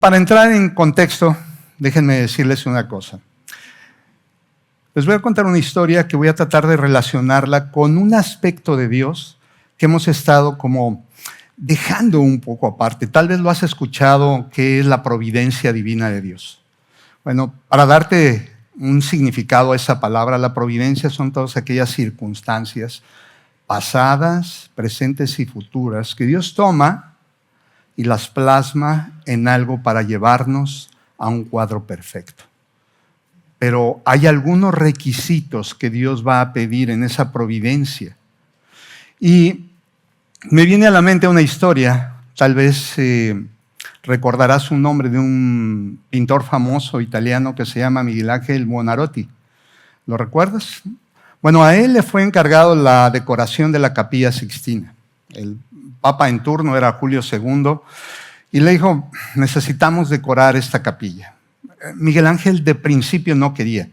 Para entrar en contexto, déjenme decirles una cosa. Les voy a contar una historia que voy a tratar de relacionarla con un aspecto de Dios que hemos estado como dejando un poco aparte. Tal vez lo has escuchado, que es la providencia divina de Dios. Bueno, para darte un significado a esa palabra, la providencia son todas aquellas circunstancias pasadas, presentes y futuras que Dios toma y las plasma en algo para llevarnos a un cuadro perfecto. Pero hay algunos requisitos que Dios va a pedir en esa providencia. Y me viene a la mente una historia, tal vez recordarás un nombre de un pintor famoso italiano que se llama Miguel Ángel Buonarroti. ¿Lo recuerdas? Bueno, a él le fue encargado la decoración de la Capilla Sixtina. El Papa en turno era Julio II y le dijo, necesitamos decorar esta capilla. Miguel Ángel de principio no quería.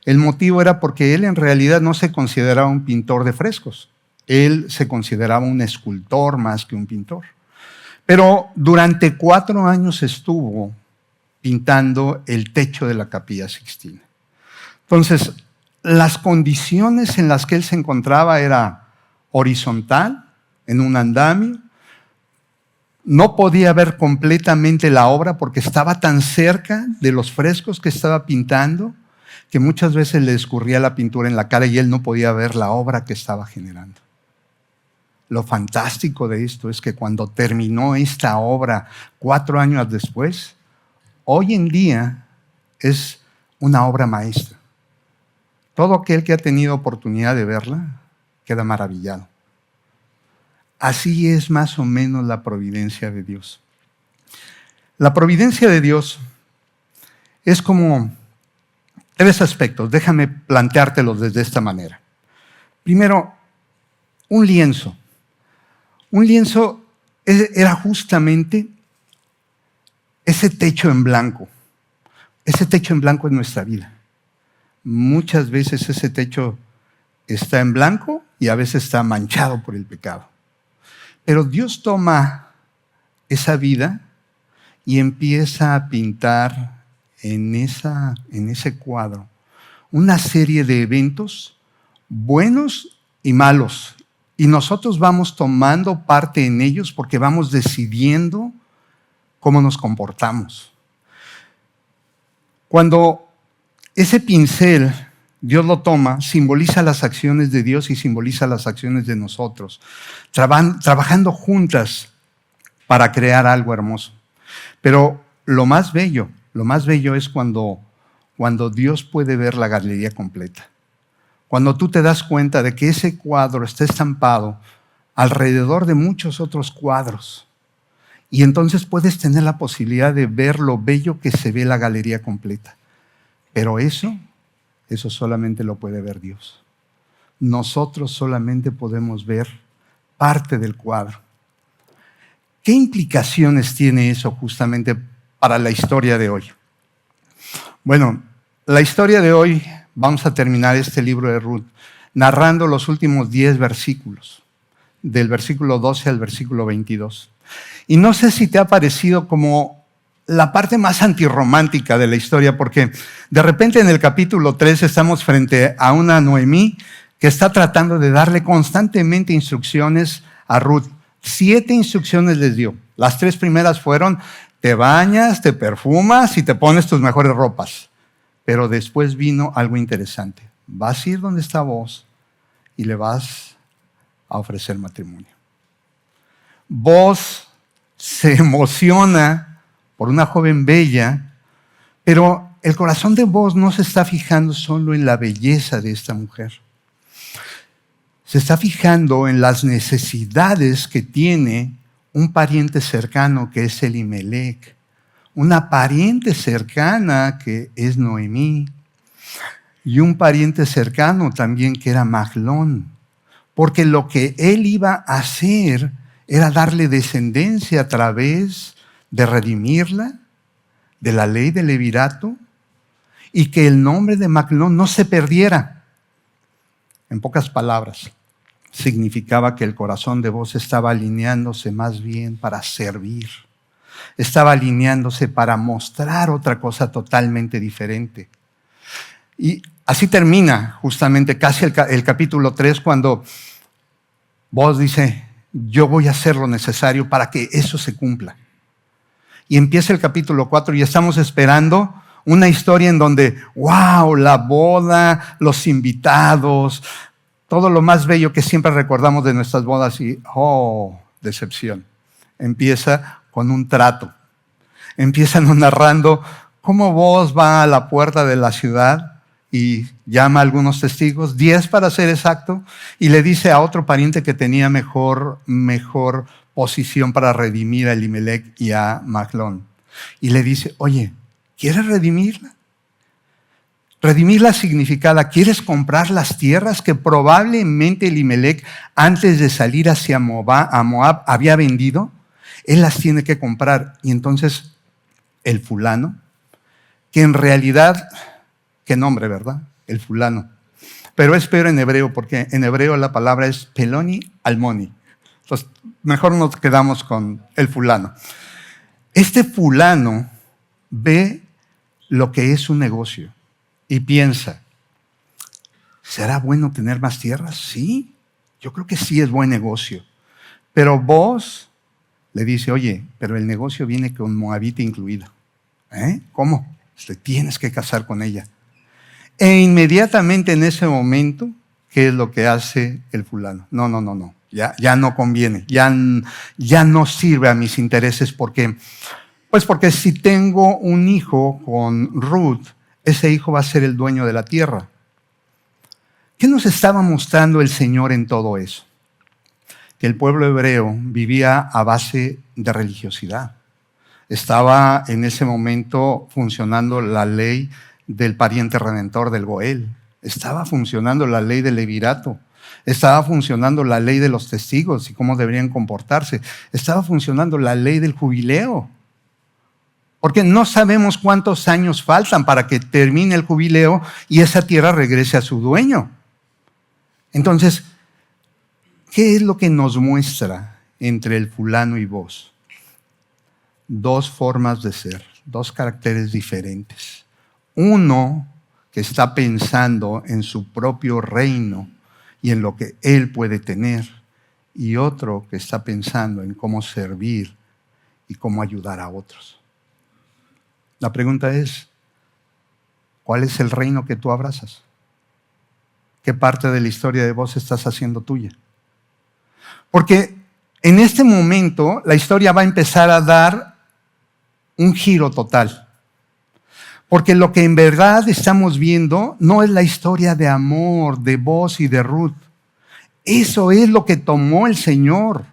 El motivo era porque él en realidad no se consideraba un pintor de frescos. Él se consideraba un escultor más que un pintor. Pero durante 4 años estuvo pintando el techo de la Capilla Sixtina. Entonces, las condiciones en las que él se encontraba era horizontal, en un andamio. No podía ver completamente la obra porque estaba tan cerca de los frescos que estaba pintando que muchas veces le escurría la pintura en la cara y él no podía ver la obra que estaba generando. Lo fantástico de esto es que cuando terminó esta obra 4 años después, hoy en día es una obra maestra. Todo aquel que ha tenido oportunidad de verla queda maravillado. Así es más o menos la providencia de Dios. La providencia de Dios es como 3 aspectos. Déjame planteártelos desde esta manera. Primero, un lienzo. Un lienzo era justamente ese techo en blanco. Ese techo en blanco es nuestra vida. Muchas veces ese techo está en blanco y a veces está manchado por el pecado. Pero Dios toma esa vida y empieza a pintar en ese cuadro una serie de eventos buenos y malos. Y nosotros vamos tomando parte en ellos porque vamos decidiendo cómo nos comportamos. Cuando ese pincel Dios lo toma, simboliza las acciones de Dios y simboliza las acciones de nosotros, trabajando juntas para crear algo hermoso. Pero lo más bello es cuando Dios puede ver la galería completa. Cuando tú te das cuenta de que ese cuadro está estampado alrededor de muchos otros cuadros. Y entonces puedes tener la posibilidad de ver lo bello que se ve la galería completa. Pero eso solamente lo puede ver Dios. Nosotros solamente podemos ver parte del cuadro. ¿Qué implicaciones tiene eso justamente para la historia de hoy? Bueno, la historia de hoy, vamos a terminar este libro de Ruth narrando los últimos 10 versículos, del versículo 12 al versículo 22. Y no sé si te ha parecido como la parte más antirromántica de la historia, porque de repente en el capítulo 3 estamos frente a una Noemí que está tratando de darle constantemente instrucciones a Ruth. 7 instrucciones les dio. Las 3 primeras fueron, te bañas, te perfumas y te pones tus mejores ropas. Pero después vino algo interesante. Vas a ir donde está vos y le vas a ofrecer matrimonio. Vos se emociona por una joven bella, pero el corazón de vos no se está fijando solo en la belleza de esta mujer. Se está fijando en las necesidades que tiene un pariente cercano que es Elimelech, una pariente cercana que es Noemí y un pariente cercano también que era Mahlón, porque lo que él iba a hacer era darle descendencia a través de redimirla, de la ley del levirato, y que el nombre de Mahlón no se perdiera. En pocas palabras, significaba que el corazón de vos estaba alineándose más bien para servir, estaba alineándose para mostrar otra cosa totalmente diferente. Y así termina justamente casi el capítulo 3 cuando Booz dice, yo voy a hacer lo necesario para que eso se cumpla. Y empieza el capítulo 4 y estamos esperando una historia en donde, wow, la boda, los invitados, todo lo más bello que siempre recordamos de nuestras bodas y, oh, decepción. Empieza con un trato. Empiezan narrando cómo Booz va a la puerta de la ciudad y llama a algunos testigos, 10 para ser exacto, y le dice a otro pariente que tenía mejor posición para redimir a Elimelech y a Mahlón. Y le dice, oye, ¿quieres redimirla? Redimirla significaba, ¿quieres comprar las tierras que probablemente Elimelech antes de salir hacia Moab había vendido? Él las tiene que comprar. Y entonces el fulano, que en realidad, qué nombre, ¿verdad? El fulano. Pero es peor en hebreo, porque en hebreo la palabra es Peloni Almoni. Entonces, mejor nos quedamos con el fulano. Este fulano ve lo que es un negocio y piensa, ¿será bueno tener más tierras? Sí, yo creo que sí es buen negocio. Pero Booz le dice, oye, pero el negocio viene con moabita incluida. ¿Cómo? Te tienes que casar con ella. E inmediatamente en ese momento, ¿qué es lo que hace el fulano? No. Ya no conviene, ya no sirve a mis intereses porque si tengo un hijo con Ruth, ese hijo va a ser el dueño de la tierra. ¿Qué nos estaba mostrando el Señor en todo eso? Que el pueblo hebreo vivía a base de religiosidad. Estaba en ese momento funcionando la ley del pariente redentor del Goel. Estaba funcionando la ley del levirato. Estaba funcionando la ley de los testigos y cómo deberían comportarse. Estaba funcionando la ley del jubileo. Porque no sabemos cuántos años faltan para que termine el jubileo y esa tierra regrese a su dueño. Entonces, ¿qué es lo que nos muestra entre el fulano y Booz? Dos formas de ser, dos caracteres diferentes. Uno que está pensando en su propio reino y en lo que él puede tener, y otro que está pensando en cómo servir y cómo ayudar a otros. La pregunta es, ¿cuál es el reino que tú abrazas? ¿Qué parte de la historia de Booz estás haciendo tuya? Porque en este momento la historia va a empezar a dar un giro total. Porque lo que en verdad estamos viendo no es la historia de amor de Booz y de Ruth. Eso es lo que tomó el Señor,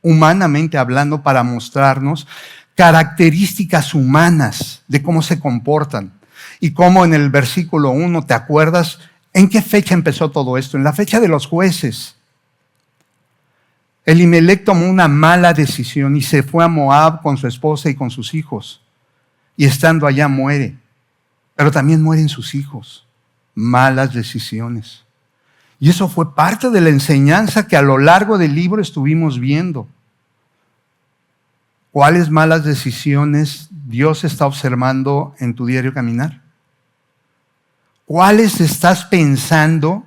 humanamente hablando, para mostrarnos características humanas de cómo se comportan. Y cómo en el versículo 1, ¿te acuerdas? ¿En qué fecha empezó todo esto? En la fecha de los jueces. Elimelech tomó una mala decisión y se fue a Moab con su esposa y con sus hijos. Y estando allá muere. Pero también mueren sus hijos. Malas decisiones. Y eso fue parte de la enseñanza que a lo largo del libro estuvimos viendo. ¿Cuáles malas decisiones Dios está observando en tu diario caminar? ¿Cuáles estás pensando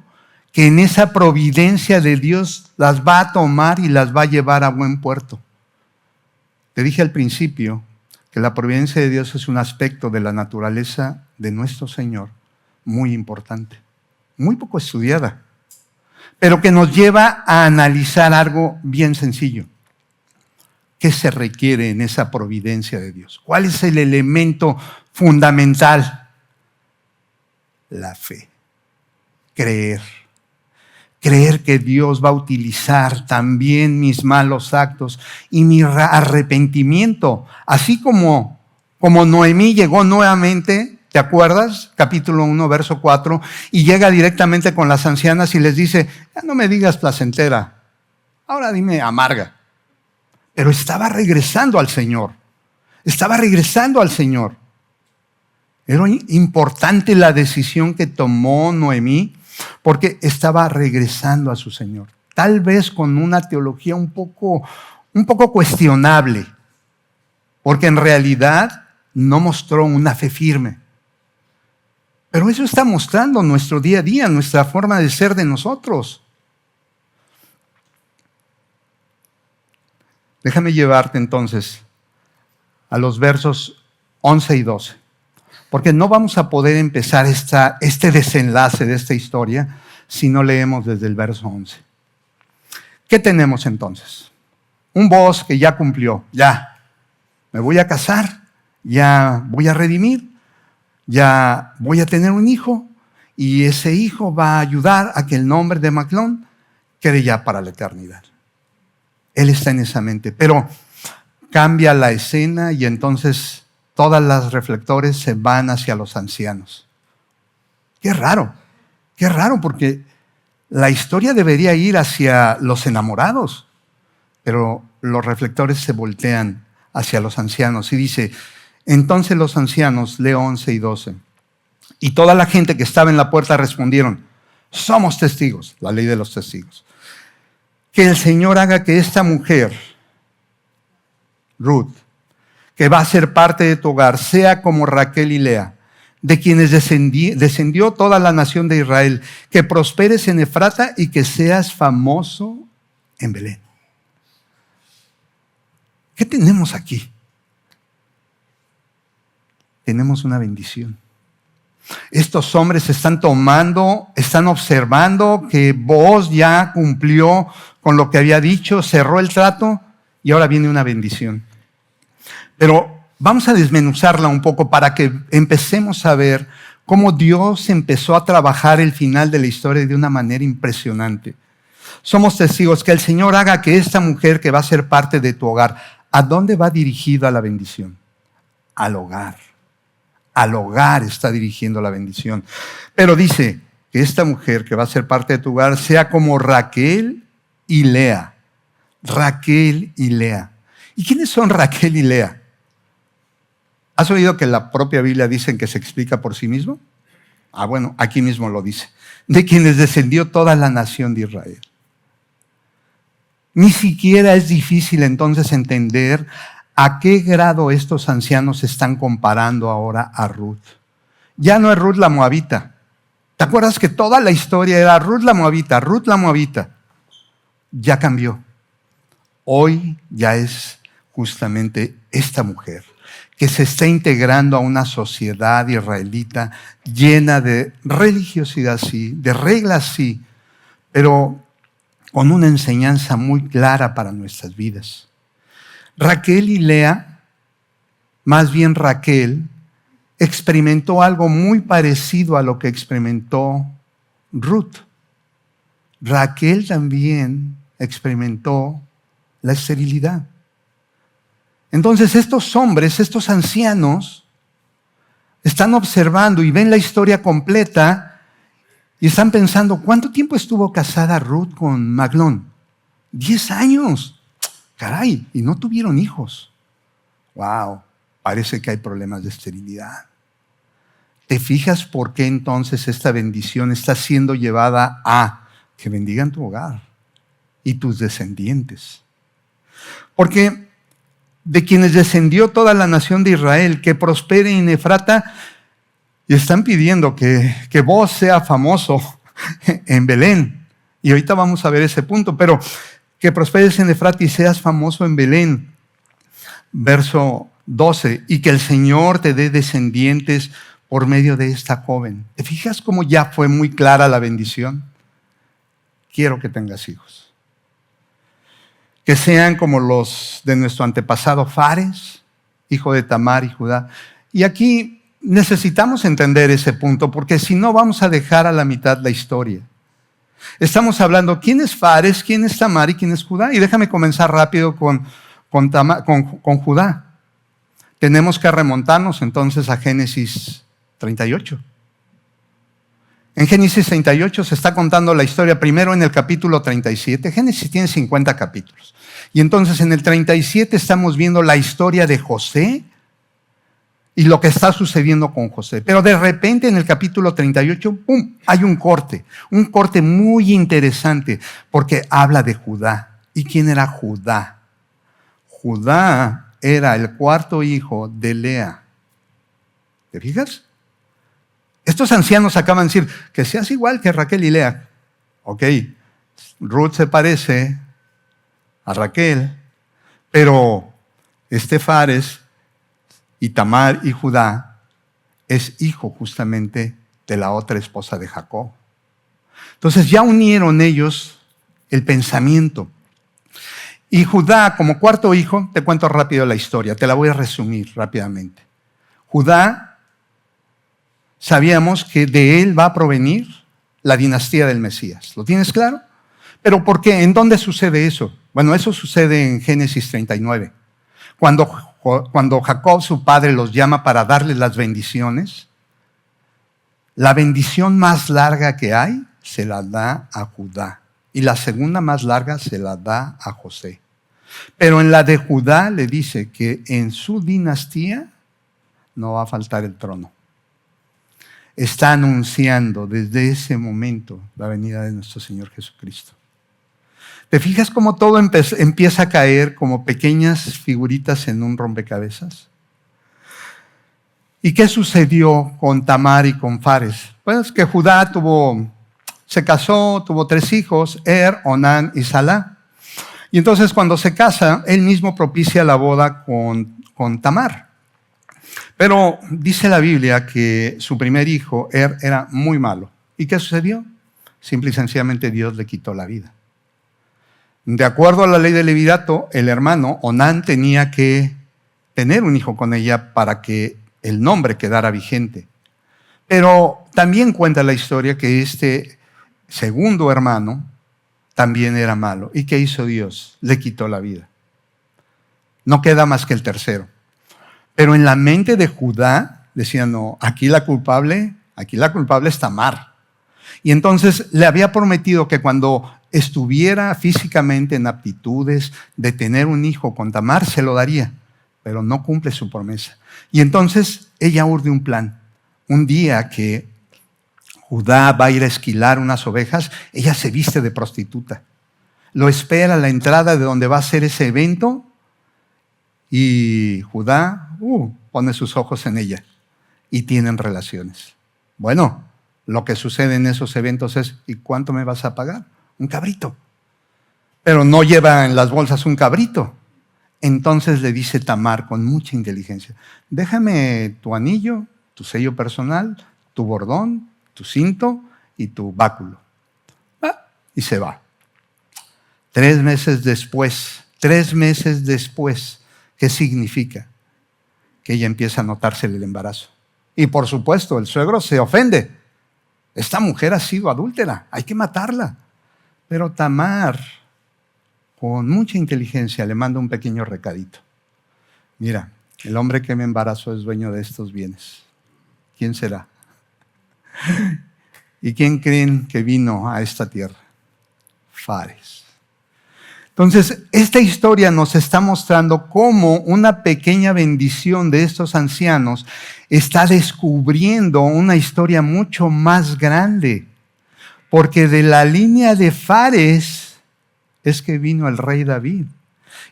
que en esa providencia de Dios las va a tomar y las va a llevar a buen puerto? Te dije al principio que la providencia de Dios es un aspecto de la naturaleza de nuestro Señor muy importante, muy poco estudiada, pero que nos lleva a analizar algo bien sencillo. ¿Qué se requiere en esa providencia de Dios? ¿Cuál es el elemento fundamental? La fe. Creer. Creer que Dios va a utilizar también mis malos actos y mi arrepentimiento. Así como Noemí llegó nuevamente, ¿te acuerdas? Capítulo 1, verso 4, y llega directamente con las ancianas y les dice, ya no me digas placentera, ahora dime amarga. Pero estaba regresando al Señor. Estaba regresando al Señor. Era importante la decisión que tomó Noemí porque estaba regresando a su Señor. Tal vez con una teología un poco cuestionable. porque en realidad no mostró una fe firme. Pero eso está mostrando nuestro día a día, nuestra forma de ser de nosotros. Déjame llevarte entonces a los versos 11 y 12, porque no vamos a poder empezar este desenlace de esta historia si no leemos desde el verso 11. ¿Qué tenemos entonces? Un Booz que ya cumplió, ya me voy a casar, ya voy a redimir, ya voy a tener un hijo y ese hijo va a ayudar a que el nombre de Maglón quede ya para la eternidad. Él está en esa mente, pero cambia la escena y entonces todas las reflectores se van hacia los ancianos. Qué raro porque la historia debería ir hacia los enamorados, pero los reflectores se voltean hacia los ancianos y dice, entonces los ancianos, leo 11 y 12, y toda la gente que estaba en la puerta respondieron, somos testigos, la ley de los testigos, que el Señor haga que esta mujer, Ruth, que va a ser parte de tu hogar, sea como Raquel y Lea, de quienes descendió toda la nación de Israel, que prosperes en Efrata y que seas famoso en Belén. ¿Qué tenemos aquí? Tenemos una bendición. Estos hombres están observando que Booz ya cumplió con lo que había dicho, cerró el trato y ahora viene una bendición. Pero vamos a desmenuzarla un poco para que empecemos a ver cómo Dios empezó a trabajar el final de la historia de una manera impresionante. Somos testigos que el Señor haga que esta mujer que va a ser parte de tu hogar, ¿a dónde va dirigida la bendición? Al hogar. Al hogar está dirigiendo la bendición. Pero dice que esta mujer que va a ser parte de tu hogar sea como Raquel y Lea. Raquel y Lea. ¿Y quiénes son Raquel y Lea? ¿Has oído que la propia Biblia dice que se explica por sí mismo? Bueno, aquí mismo lo dice. De quienes descendió toda la nación de Israel. Ni siquiera es difícil entonces entender a qué grado estos ancianos están comparando ahora a Ruth. Ya no es Ruth la moabita. ¿Te acuerdas que toda la historia era Ruth la moabita, Ruth la moabita? Ya cambió. Hoy ya es justamente esta mujer que se está integrando a una sociedad israelita llena de religiosidad, sí, de reglas, sí, pero con una enseñanza muy clara para nuestras vidas. Raquel y Lea, más bien Raquel, experimentó algo muy parecido a lo que experimentó Ruth. Raquel también experimentó la esterilidad. Entonces estos hombres, estos ancianos, están observando y ven la historia completa y están pensando, ¿cuánto tiempo estuvo casada Ruth con Maglón? 10 años. Caray, y no tuvieron hijos. Wow, parece que hay problemas de esterilidad. ¿Te fijas por qué entonces esta bendición está siendo llevada a que bendigan tu hogar y tus descendientes? Porque de quienes descendió toda la nación de Israel, que prospere en Efrata, y están pidiendo que Booz sea famoso en Belén. Y ahorita vamos a ver ese punto, pero que prosperes en Efrata y seas famoso en Belén. Verso 12, y que el Señor te dé descendientes por medio de esta joven. ¿Te fijas cómo ya fue muy clara la bendición? Quiero que tengas hijos. Que sean como los de nuestro antepasado Fares, hijo de Tamar y Judá. Y aquí necesitamos entender ese punto, porque si no vamos a dejar a la mitad la historia. Estamos hablando, ¿quién es Fares, quién es Tamar y quién es Judá? Y déjame comenzar rápido con Judá. Tenemos que remontarnos entonces a Génesis 38. En Génesis 38 se está contando la historia primero en el capítulo 37. Génesis tiene 50 capítulos. Y entonces en el 37 estamos viendo la historia de José y lo que está sucediendo con José. Pero de repente en el capítulo 38, ¡pum!, hay un corte muy interesante porque habla de Judá. ¿Y quién era Judá? Judá era el cuarto hijo de Lea. ¿Te fijas? Estos ancianos acaban de decir que seas igual que Raquel y Lea. Ok, Ruth se parece a Raquel, pero Fares y Tamar y Judá es hijo justamente de la otra esposa de Jacob. Entonces ya unieron ellos el pensamiento. Y Judá, como cuarto hijo, te cuento rápido la historia, te la voy a resumir rápidamente. Judá, sabíamos que de él va a provenir la dinastía del Mesías. ¿Lo tienes claro? ¿Pero por qué? ¿En dónde sucede eso? Bueno, eso sucede en Génesis 39. Cuando Jacob, su padre, los llama para darles las bendiciones, la bendición más larga que hay se la da a Judá. Y la segunda más larga se la da a José. Pero en la de Judá le dice que en su dinastía no va a faltar el trono. Está anunciando desde ese momento la venida de nuestro Señor Jesucristo. ¿Te fijas cómo todo empieza a caer como pequeñas figuritas en un rompecabezas? ¿Y qué sucedió con Tamar y con Fares? Pues que Judá se casó, tuvo 3 hijos, Onán y Salá. Y entonces cuando se casa, él mismo propicia la boda con Tamar. Pero dice la Biblia que su primer hijo, era muy malo. ¿Y qué sucedió? Simple y sencillamente Dios le quitó la vida. De acuerdo a la ley del levirato, el hermano Onán tenía que tener un hijo con ella para que el nombre quedara vigente. Pero también cuenta la historia que este segundo hermano también era malo. ¿Y qué hizo Dios? Le quitó la vida. No queda más que el tercero. Pero en la mente de Judá decían, no, aquí la culpable es Tamar. Y entonces le había prometido que cuando estuviera físicamente en aptitudes de tener un hijo con Tamar, se lo daría, pero no cumple su promesa. Y entonces ella urde un plan. Un día que Judá va a ir a esquilar unas ovejas, ella se viste de prostituta. Lo espera a la entrada de donde va a ser ese evento y Judá pone sus ojos en ella y tienen relaciones. Bueno, lo que sucede en esos eventos es, ¿y cuánto me vas a pagar? Un cabrito. Pero no lleva en las bolsas un cabrito. Entonces le dice Tamar con mucha inteligencia, déjame tu anillo, tu sello personal, tu bordón, tu cinto y tu báculo. Y se va. 3 meses después, ¿qué significa? Que ella empieza a notarse el embarazo. Y por supuesto, el suegro se ofende. Esta mujer ha sido adúltera, hay que matarla. Pero Tamar, con mucha inteligencia, le manda un pequeño recadito. Mira, el hombre que me embarazó es dueño de estos bienes. ¿Quién será? ¿Y quién creen que vino a esta tierra? Fares. Entonces, esta historia nos está mostrando cómo una pequeña bendición de estos ancianos está descubriendo una historia mucho más grande. Porque de la línea de Fares es que vino el rey David.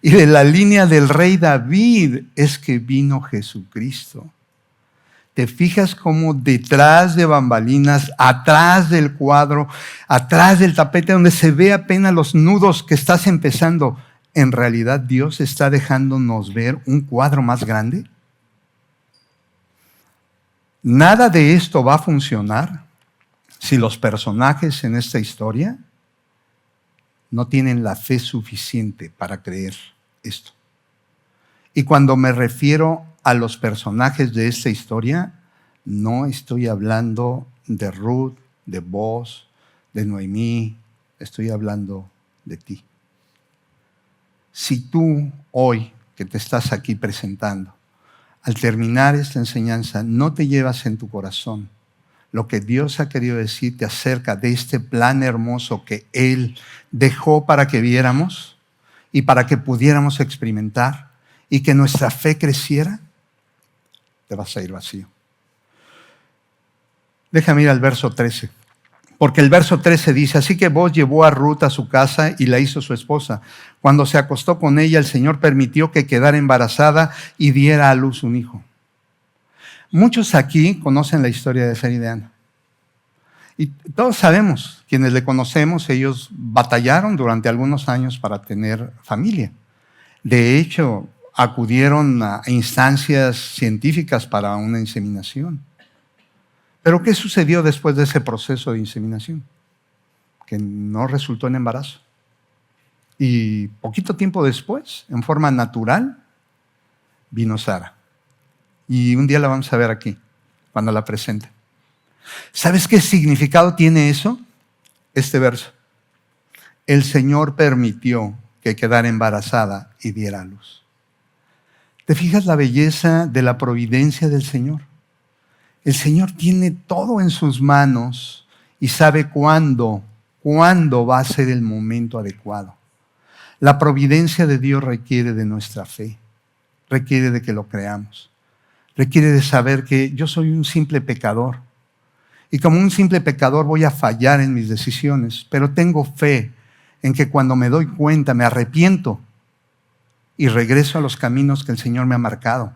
Y de la línea del rey David es que vino Jesucristo. ¿Te fijas cómo detrás de bambalinas, atrás del cuadro, atrás del tapete donde se ve apenas los nudos que estás empezando, en realidad Dios está dejándonos ver un cuadro más grande? Nada de esto va a funcionar si los personajes en esta historia no tienen la fe suficiente para creer esto. Y cuando me refiero a los personajes de esta historia, no estoy hablando de Ruth, de Boaz, de Noemí, estoy hablando de ti. Si tú hoy que te estás aquí presentando, al terminar esta enseñanza, no te llevas en tu corazón lo que Dios ha querido decirte acerca de este plan hermoso que Él dejó para que viéramos y para que pudiéramos experimentar y que nuestra fe creciera, te vas a ir vacío. Déjame ir al verso 13. Porque el verso 13 dice, así que Booz llevó a Ruth a su casa y la hizo su esposa. Cuando se acostó con ella, el Señor permitió que quedara embarazada y diera a luz un hijo. Muchos aquí conocen la historia de Esther y de Ana. Y todos sabemos, quienes le conocemos, ellos batallaron durante algunos años para tener familia. De hecho, acudieron a instancias científicas para una inseminación. Pero ¿qué sucedió después de ese proceso de inseminación? Que no resultó en embarazo. Y poquito tiempo después, en forma natural, vino Sara. Y un día la vamos a ver aquí, cuando la presente. ¿Sabes qué significado tiene eso? Este verso. El Señor permitió que quedara embarazada y diera a luz. ¿Te fijas la belleza de la providencia del Señor? El Señor tiene todo en sus manos y sabe cuándo va a ser el momento adecuado. La providencia de Dios requiere de nuestra fe, requiere de que lo creamos, requiere de saber que yo soy un simple pecador y como un simple pecador voy a fallar en mis decisiones, pero tengo fe en que cuando me doy cuenta me arrepiento y regreso a los caminos que el Señor me ha marcado.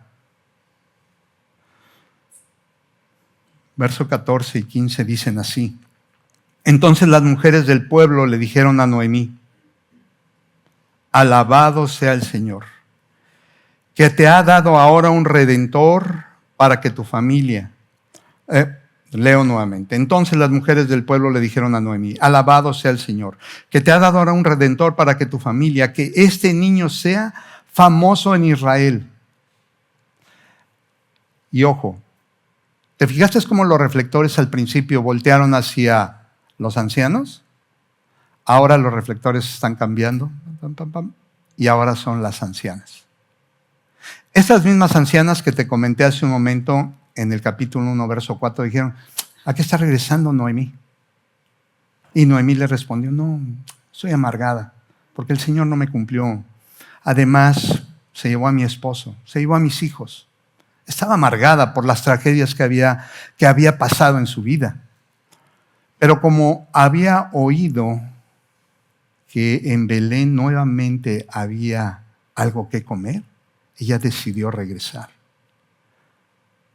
Verso 14 y 15 dicen así. Entonces las mujeres del pueblo le dijeron a Noemí, alabado sea el Señor, que te ha dado ahora un redentor para que tu familia... Leo nuevamente. Entonces las mujeres del pueblo le dijeron a Noemí, alabado sea el Señor, que te ha dado ahora un redentor para que tu familia, que este niño sea famoso en Israel. Y ojo, ¿te fijaste cómo los reflectores al principio voltearon hacia los ancianos? Ahora los reflectores están cambiando y ahora son las ancianas. Estas mismas ancianas que te comenté hace un momento en el capítulo 1, verso 4, dijeron, ¿a qué está regresando Noemí? Y Noemí le respondió, no, soy amargada, porque el Señor no me cumplió. Además, se llevó a mi esposo, se llevó a mis hijos. Estaba amargada por las tragedias que había pasado en su vida. Pero como había oído que en Belén nuevamente había algo que comer, ella decidió regresar.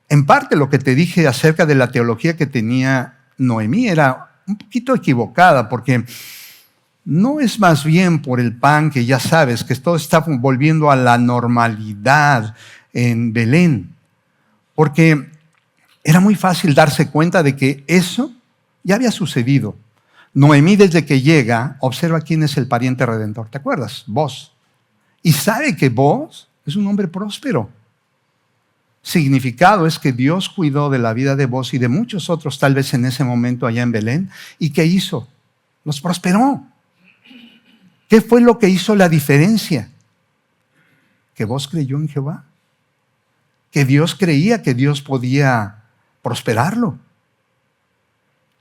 En parte lo que te dije acerca de la teología que tenía Noemí era un poquito equivocada, porque no es más bien por el pan que ya sabes, que todo está volviendo a la normalidad en Belén, porque era muy fácil darse cuenta de que eso ya había sucedido. Noemí desde que llega, observa quién es el pariente redentor, ¿te acuerdas? Booz. Y sabe que Booz es un hombre próspero. Significado es que Dios cuidó de la vida de Booz y de muchos otros, tal vez en ese momento allá en Belén. ¿Y qué hizo? Los prosperó. ¿Qué fue lo que hizo la diferencia? Que Booz creyó en Jehová. Que Dios creía que Dios podía prosperarlo.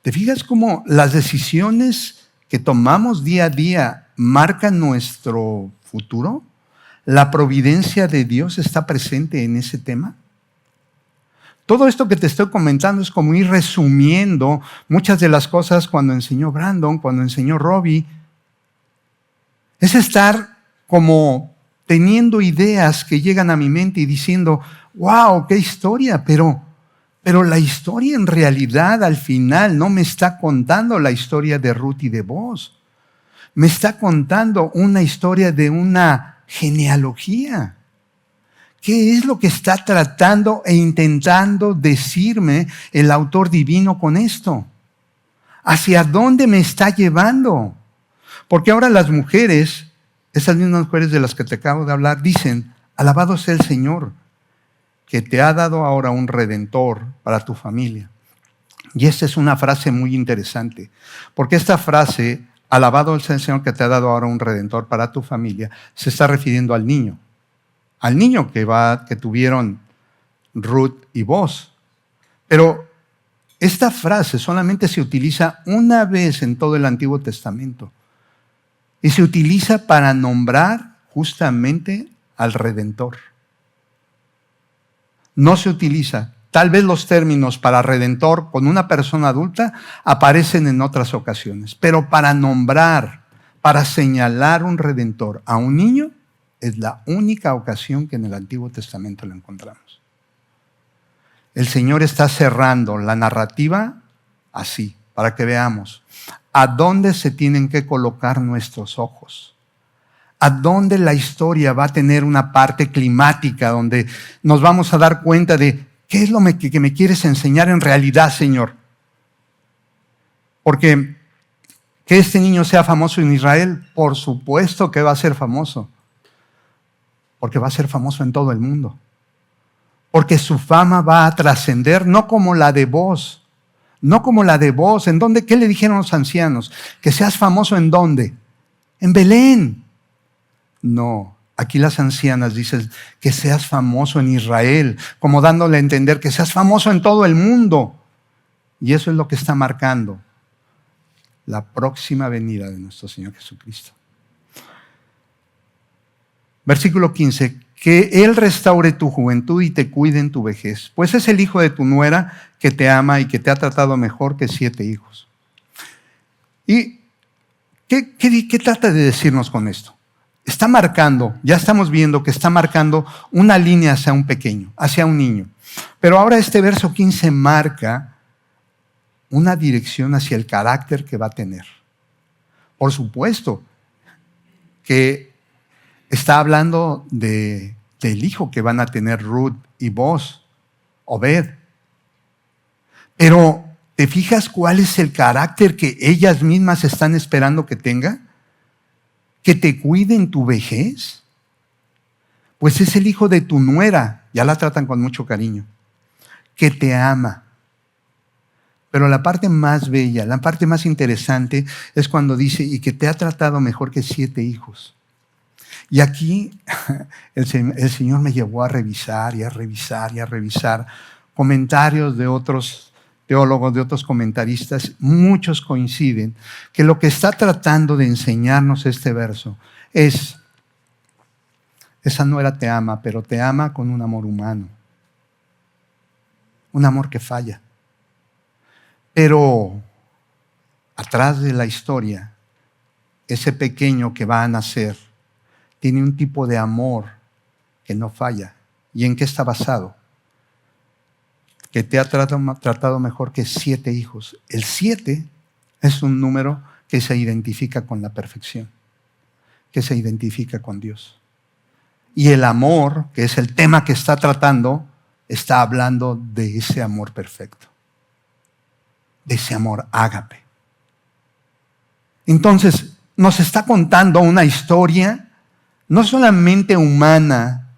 ¿Te fijas cómo las decisiones que tomamos día a día marcan nuestro futuro? ¿La providencia de Dios está presente en ese tema? Todo esto que te estoy comentando es como ir resumiendo muchas de las cosas cuando enseñó Brandon, cuando enseñó Robbie. Es estar como teniendo ideas que llegan a mi mente y diciendo, wow, qué historia, pero la historia en realidad al final no me está contando la historia de Ruth y de Booz. Me está contando una historia de una genealogía. ¿Qué es lo que está tratando e intentando decirme el autor divino con esto? ¿Hacia dónde me está llevando? Porque ahora las mujeres, esas mismas mujeres de las que te acabo de hablar, dicen, alabado sea el Señor, que te ha dado ahora un redentor para tu familia. Y esta es una frase muy interesante, porque esta frase, alabado sea el Señor que te ha dado ahora un redentor para tu familia, se está refiriendo al niño que tuvieron Ruth y Booz. Pero esta frase solamente se utiliza una vez en todo el Antiguo Testamento y se utiliza para nombrar justamente al Redentor. No se utiliza Tal vez los términos para redentor con una persona adulta aparecen en otras ocasiones, pero para nombrar, para señalar un redentor a un niño, es la única ocasión que en el Antiguo Testamento lo encontramos. El Señor está cerrando la narrativa así, para que veamos a dónde se tienen que colocar nuestros ojos. A dónde la historia va a tener una parte climática, donde nos vamos a dar cuenta de qué es lo que me quieres enseñar en realidad, Señor. Porque que este niño sea famoso en Israel, por supuesto que va a ser famoso. Porque va a ser famoso en todo el mundo. Porque su fama va a trascender, no como la de vos. No como la de vos. ¿En dónde? ¿Qué le dijeron los ancianos? ¿Que seas famoso en dónde? En Belén. No, aquí las ancianas dicen que seas famoso en Israel, como dándole a entender que seas famoso en todo el mundo. Y eso es lo que está marcando la próxima venida de nuestro Señor Jesucristo. Versículo 15, que Él restaure tu juventud y te cuide en tu vejez, pues es el hijo de tu nuera que te ama y que te ha tratado mejor que 7 hijos. ¿Y qué trata de decirnos con esto? Está marcando, ya estamos viendo que está marcando una línea hacia un pequeño, hacia un niño. Pero ahora este verso 15 marca una dirección hacia el carácter que va a tener. Por supuesto que está hablando del hijo que van a tener Ruth y Boz, Obed. Pero, ¿te fijas cuál es el carácter que ellas mismas están esperando que tenga? ¿Que te cuide en tu vejez? Pues es el hijo de tu nuera, ya la tratan con mucho cariño, que te ama. Pero la parte más bella, la parte más interesante es cuando dice, y que te ha tratado mejor que 7 hijos. Y aquí el Señor me llevó a revisar y a revisar y a revisar comentarios de otros teólogos, de otros comentaristas. Muchos coinciden que lo que está tratando de enseñarnos este verso es, esa nuera te ama, pero te ama con un amor humano. Un amor que falla. Pero atrás de la historia, ese pequeño que va a nacer tiene un tipo de amor que no falla. ¿Y en qué está basado? Que te ha tratado mejor que 7 hijos. El 7 es un número que se identifica con la perfección, que se identifica con Dios. Y el amor, que es el tema que está tratando, está hablando de ese amor perfecto, de ese amor ágape. Entonces, nos está contando una historia no solamente humana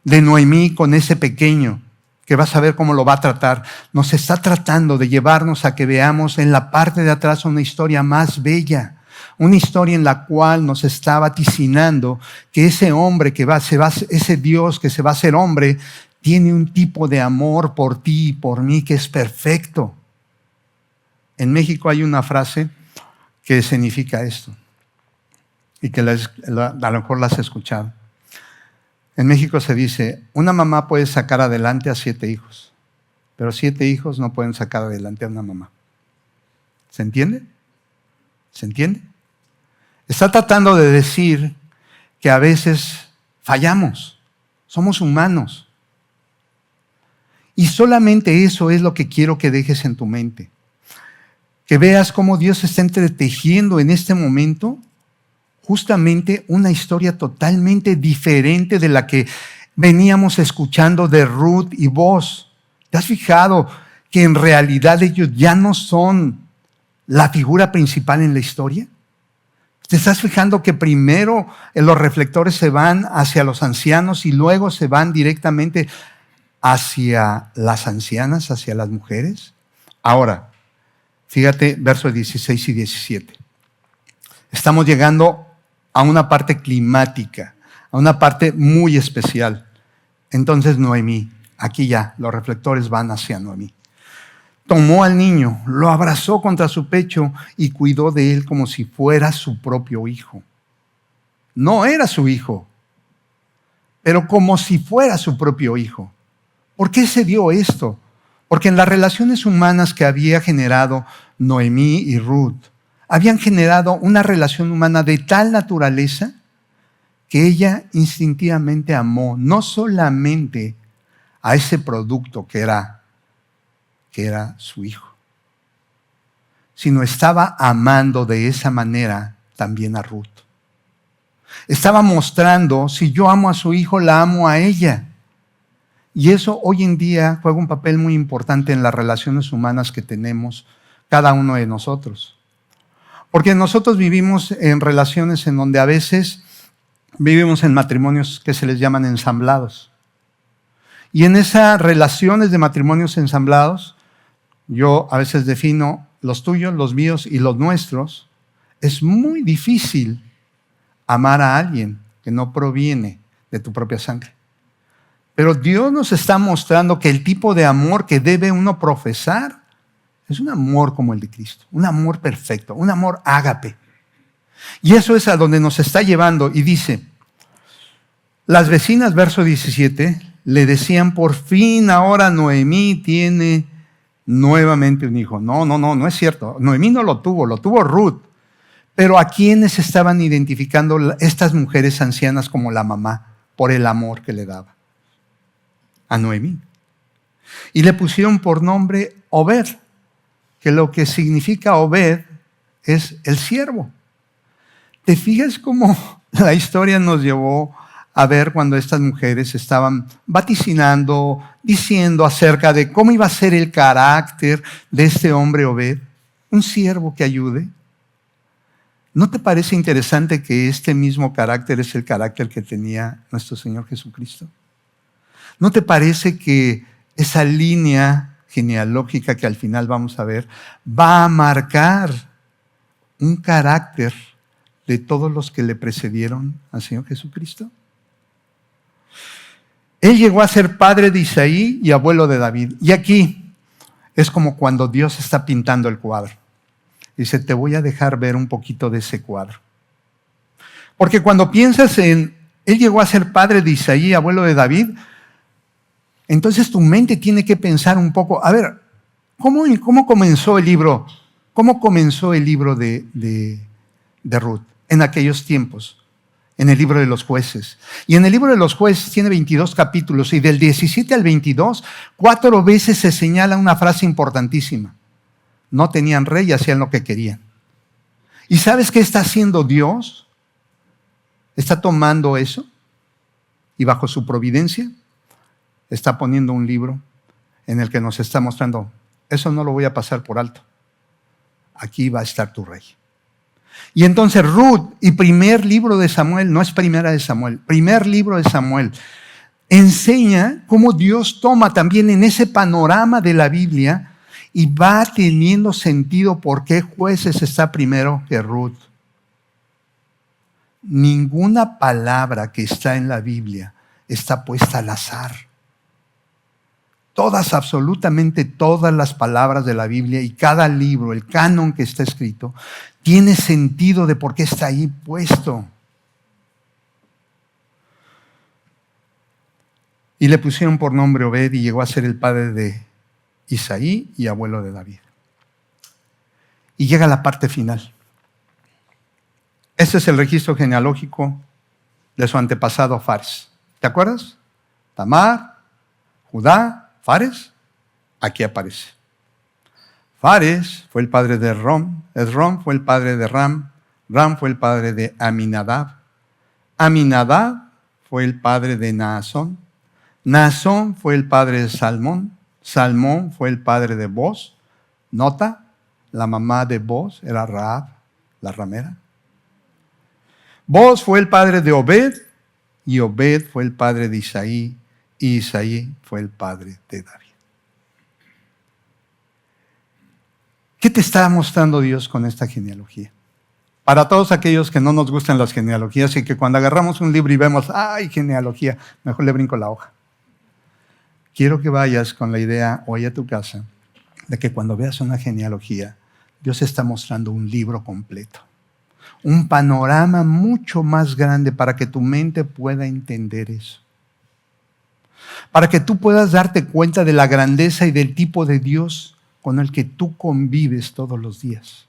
de Noemí con ese pequeño, que vas a ver cómo lo va a tratar. Nos está tratando de llevarnos a que veamos en la parte de atrás una historia más bella, una historia en la cual nos está vaticinando que ese hombre ese Dios que se va a hacer hombre, tiene un tipo de amor por ti y por mí que es perfecto. En México hay una frase que significa esto, y que a lo mejor la has escuchado. En México se dice, una mamá puede sacar adelante a 7 hijos, pero 7 hijos no pueden sacar adelante a una mamá. ¿Se entiende? ¿Se entiende? Está tratando de decir que a veces fallamos, somos humanos. Y solamente eso es lo que quiero que dejes en tu mente. Que veas cómo Dios está entretejiendo en este momento justamente una historia totalmente diferente de la que veníamos escuchando de Ruth y Boz. ¿Te has fijado que en realidad ellos ya no son la figura principal en la historia? ¿Te estás fijando que primero los reflectores se van hacia los ancianos y luego se van directamente hacia las ancianas, hacia las mujeres? Ahora, fíjate versos 16 y 17. Estamos llegando a una parte climática, a una parte muy especial. Entonces Noemí, aquí ya los reflectores van hacia Noemí. Tomó al niño, lo abrazó contra su pecho y cuidó de él como si fuera su propio hijo. No era su hijo, pero como si fuera su propio hijo. ¿Por qué se dio esto? Porque en las relaciones humanas que había generado Noemí y Ruth, habían generado una relación humana de tal naturaleza que ella instintivamente amó no solamente a ese producto que era su hijo, sino estaba amando de esa manera también a Ruth. Estaba mostrando, si yo amo a su hijo, la amo a ella. Y eso hoy en día juega un papel muy importante en las relaciones humanas que tenemos cada uno de nosotros. Porque nosotros vivimos en relaciones en donde a veces vivimos en matrimonios que se les llaman ensamblados. Y en esas relaciones de matrimonios ensamblados, yo a veces defino los tuyos, los míos y los nuestros. Es muy difícil amar a alguien que no proviene de tu propia sangre. Pero Dios nos está mostrando que el tipo de amor que debe uno profesar es un amor como el de Cristo, un amor perfecto, un amor ágape. Y eso es a donde nos está llevando. Y dice, las vecinas, verso 17, le decían, por fin ahora Noemí tiene nuevamente un hijo. No es cierto. Noemí no lo tuvo Ruth. Pero ¿a quiénes estaban identificando estas mujeres ancianas como la mamá por el amor que le daba? A Noemí. Y le pusieron por nombre Obed, que lo que significa Obed es el siervo. ¿Te fijas cómo la historia nos llevó a ver cuando estas mujeres estaban vaticinando, diciendo acerca de cómo iba a ser el carácter de este hombre Obed? Un siervo que ayude. ¿No te parece interesante que este mismo carácter es el carácter que tenía nuestro Señor Jesucristo? ¿No te parece que esa línea genealógica que al final vamos a ver va a marcar un carácter de todos los que le precedieron al Señor Jesucristo? Él llegó a ser padre de Isaí y abuelo de David. Y aquí es como cuando Dios está pintando el cuadro. Dice, te voy a dejar ver un poquito de ese cuadro. Porque cuando piensas en, él llegó a ser padre de Isaí y abuelo de David, entonces tu mente tiene que pensar un poco, a ver, ¿cómo comenzó el libro? ¿Cómo comenzó el libro de Ruth en aquellos tiempos? En el libro de los jueces. Y en el libro de los jueces tiene 22 capítulos y del 17 al 22, 4 veces se señala una frase importantísima. No tenían rey y hacían lo que querían. ¿Y sabes qué está haciendo Dios? Está tomando eso y bajo su providencia está poniendo un libro en el que nos está mostrando, eso no lo voy a pasar por alto. Aquí va a estar tu rey. Y entonces Ruth y primer libro de Samuel, no es primera de Samuel, primer libro de Samuel, enseña cómo Dios toma también en ese panorama de la Biblia y va teniendo sentido por qué Jueces está primero que Ruth. Ninguna palabra que está en la Biblia está puesta al azar. Todas, absolutamente todas las palabras de la Biblia y cada libro, el canon que está escrito, tiene sentido de por qué está ahí puesto. Y le pusieron por nombre Obed y llegó a ser el padre de Isaí y abuelo de David. Y llega la parte final. Este es el registro genealógico de su antepasado Fares. ¿Te acuerdas? Tamar, Judá, Fares, aquí aparece. Fares fue el padre de Esrom, Esrom fue el padre de Ram, Ram fue el padre de Aminadab, Aminadab fue el padre de Naasón, Naasón fue el padre de Salmón, Salmón fue el padre de Boz. Nota, la mamá de Boz era Rahab, la ramera. Boz fue el padre de Obed y Obed fue el padre de Isaí y Isaí fue el padre de David. ¿Qué te está mostrando Dios con esta genealogía? Para todos aquellos que no nos gustan las genealogías y que cuando agarramos un libro y vemos, ¡ay, genealogía! Mejor le brinco la hoja. Quiero que vayas con la idea hoy a tu casa de que cuando veas una genealogía, Dios está mostrando un libro completo. Un panorama mucho más grande para que tu mente pueda entender eso. para que tú puedas darte cuenta de la grandeza y del tipo de Dios con el que tú convives todos los días.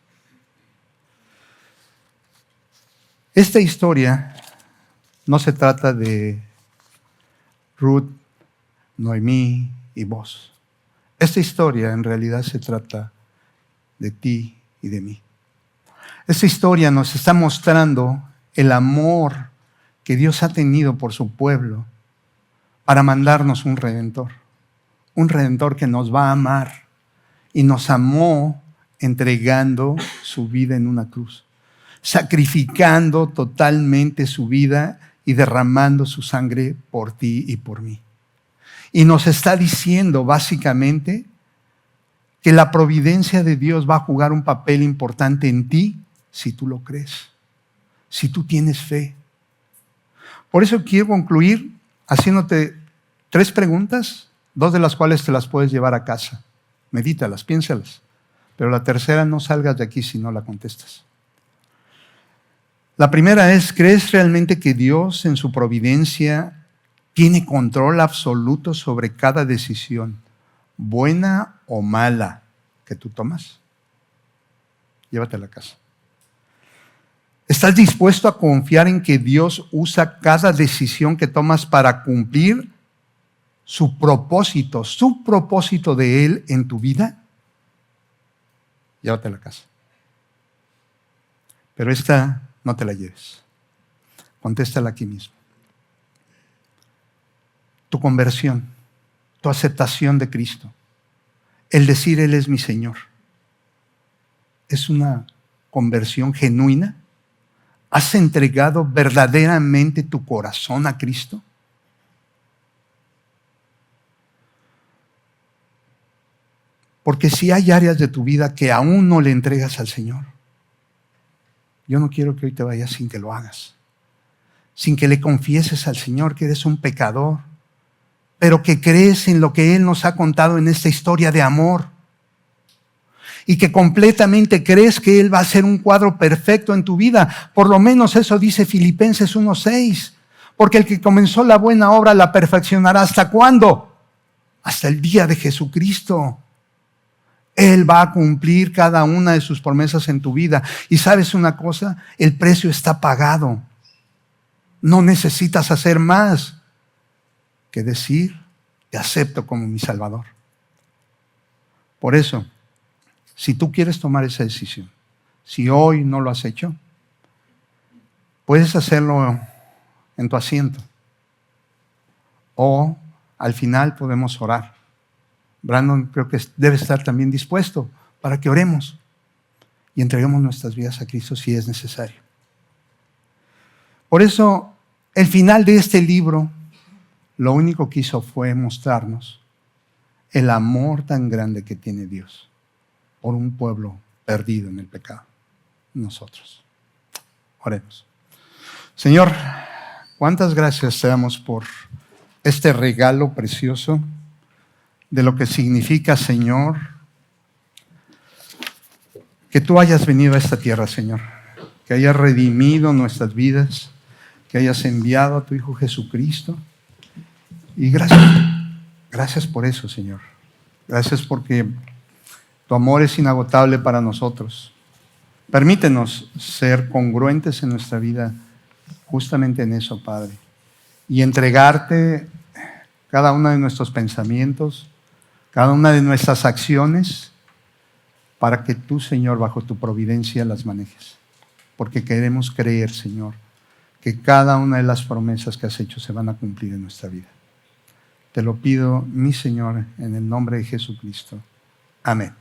Esta historia no se trata de Ruth, Noemí y vos. Esta historia en realidad se trata de ti y de mí. Esta historia nos está mostrando el amor que Dios ha tenido por su pueblo para mandarnos un redentor que nos va a amar y nos amó entregando su vida en una cruz, sacrificando totalmente su vida y derramando su sangre por ti y por mí. Y nos está diciendo básicamente que la providencia de Dios va a jugar un papel importante en ti si tú lo crees, si tú tienes fe. Por eso quiero concluir haciéndote 3 preguntas, 2 de las cuales te las puedes llevar a casa. Medítalas, piénsalas. Pero la tercera, no salgas de aquí si no la contestas. La primera es, ¿crees realmente que Dios en su providencia tiene control absoluto sobre cada decisión, buena o mala, que tú tomas? Llévatela a casa. ¿Estás dispuesto a confiar en que Dios usa cada decisión que tomas para cumplir su propósito de Él en tu vida? Llévatela a casa. Pero esta no te la lleves. Contéstala aquí mismo. Tu conversión, tu aceptación de Cristo, el decir Él es mi Señor, ¿es una conversión genuina? ¿Has entregado verdaderamente tu corazón a Cristo? Porque si hay áreas de tu vida que aún no le entregas al Señor, yo no quiero que hoy te vayas sin que lo hagas, sin que le confieses al Señor que eres un pecador, pero que crees en lo que Él nos ha contado en esta historia de amor y que completamente crees que Él va a hacer un cuadro perfecto en tu vida. Por lo menos eso dice Filipenses 1:6, porque el que comenzó la buena obra la perfeccionará. ¿Hasta cuándo? Hasta el día de Jesucristo. Él va a cumplir cada una de sus promesas en tu vida. Y ¿sabes una cosa? El precio está pagado. No necesitas hacer más que decir, te acepto como mi Salvador. Por eso, si tú quieres tomar esa decisión, si hoy no lo has hecho, puedes hacerlo en tu asiento. O al final podemos orar. Brandon creo que debe estar también dispuesto para que oremos y entreguemos nuestras vidas a Cristo si es necesario. Por eso, el final de este libro, lo único que hizo fue mostrarnos el amor tan grande que tiene Dios por un pueblo perdido en el pecado, nosotros. Oremos. Señor, cuántas gracias te damos por este regalo precioso de lo que significa, Señor, que tú hayas venido a esta tierra, Señor, que hayas redimido nuestras vidas, que hayas enviado a tu Hijo Jesucristo. Y gracias por eso, Señor. Gracias porque tu amor es inagotable para nosotros. Permítenos ser congruentes en nuestra vida justamente en eso, Padre, y entregarte cada uno de nuestros pensamientos, cada una de nuestras acciones, para que tú, Señor, bajo tu providencia las manejes. Porque queremos creer, Señor, que cada una de las promesas que has hecho se van a cumplir en nuestra vida. Te lo pido, mi Señor, en el nombre de Jesucristo. Amén.